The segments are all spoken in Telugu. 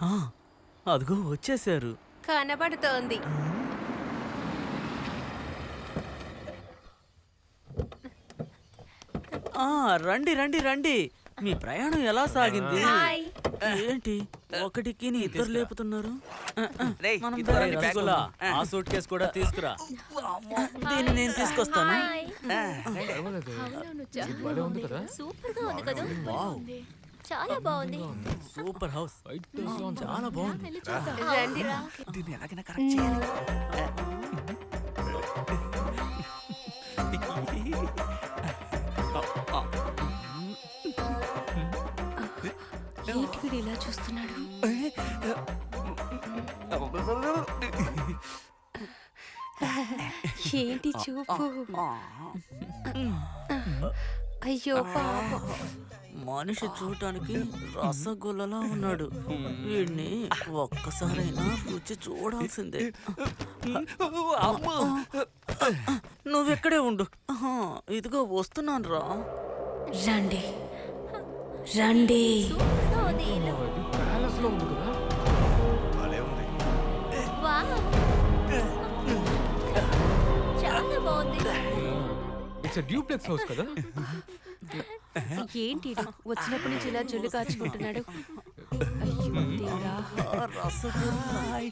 ఆ, అదిగో వచ్చేసారు. కనబడుతోంది. ఆ, రండి రండి రండి. మీ ప్రయాణం ఎలా సాగింది? హాయ్. ఏంటి ఒకటికి ఇద్దరు లేపుతున్నారు? మనం ఇదిగో బ్యాగ్ నీ బ్యాగ్. తీసుకురా. ఆ సూట్ కేసు కూడా తీసుకురా. దీన్ని నేను తీసుకొస్తాను. భలే ఉంది కదా. సూపర్ గా ఉంది కదా. వావ్, చాలా బాగుంది. Super house. వైట్ డ్రెస్ లో ఉంది. చాలా బాగుంది. వెళ్ళి చూద్దాం. రండి. దీన్ని ఎలాగైనా కరెక్ట్ చేయాలి. ఏంటి వీడు ఇలా చూస్తున్నాడు? ఏంటి చూపు? అయ్యో పాపం. మనిషి చూడటానికి రసగుల్లలా ఉన్నాడు. వీడిని ఒక్కసారైనా రుచి చూడాల్సిందే. అమ్మో. నువ్వెక్కడే ఉండు. ఆహా, ఇదిగో వస్తున్నాను రా. రండి రండి. సూపర్ గా ఉంది ఇల్లు. ఇది ప్యాలెస్ లో ఉంది కదా. వావ్. చాలా బాగుంది. ఇట్స్ డ్యూప్లెక్స్ హౌస్ కదా. ఏంటి ఈడు వచ్చినప్పటి నుంచి ఇలా జుల్లు కాచుకుంటున్నాడు? అయ్యో దేవుడా. ఆ రసగుల్లా. ఐ.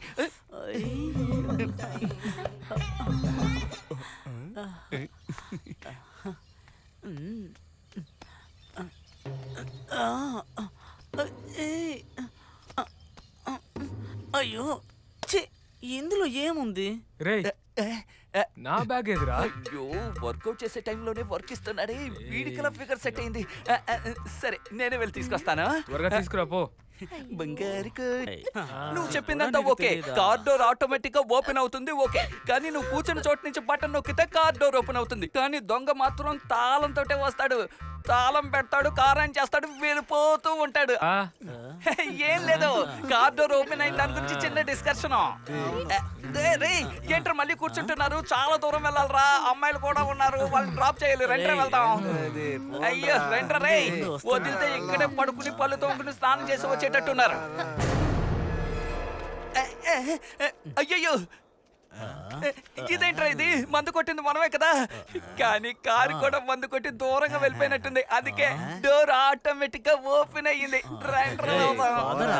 ఏయ్. అయ్యో ఛీ, ఇందులో ఏముంది? రేయ్, నా బ్యాగ్ ఎదురా. అయ్యో, వర్కౌట్ చేసే టైంలోనే వర్క్ ఇస్తున్నాడే. వీడికలా ఫిగర్ సెట్ అయింది. సరే, నేనే వెళ్ళి తీసుకొస్తాను. త్వరగా తీసుకురా పో. బంగారు కోడి. ఏయ్. నువ్వు చెప్పిందంతా నీకు ఓకే. తెలీదా? కార్ డోర్ ఆటోమేటిక్ గా ఓపెన్ అవుతుంది, ఓకే. కానీ నువ్వు కూర్చున్న చోటు నుంచి బటన్ నొక్కితే కార్ డోర్ ఓపెన్ అవుతుంది. కానీ దొంగ మాత్రం తాళంతోటే వస్తాడు. తాళం పెడతాడు, కారం చేస్తాడు, వెళ్ళిపోతూ ఉంటాడు. ఆ, ఏం లేదు, కార్ డోర్ ఓపెన్ అయిన దాని గురించి చిన్న డిస్కషన్. ఏంట్రా మళ్ళీ కూర్చుంటున్నారు? చాలా దూరం వెళ్ళాలరా. అమ్మాయిలు కూడా ఉన్నారు, వాళ్ళని డ్రాప్ చేయాలి. రెంట్రా వెళ్తాం. అయ్యో రెంట్రా రే. వదిలితే ఇక్కడే పడుకుని పళ్ళు తోముకుని స్నానం చేసి వచ్చేటట్టున్నారు. అయ్యయ్యో, ఇదేంట్రా ఇది? మందు కొట్టింది మనమే కదా. కానీ కారు కూడా మందు కొట్టి దూరంగా వెళ్ళిపోయినట్టుంది. అందుకే డోర్ ఆటోమేటిక్ గా ఓపెన్ అయ్యింది. రండ్రా. ఏయ్, పదరా.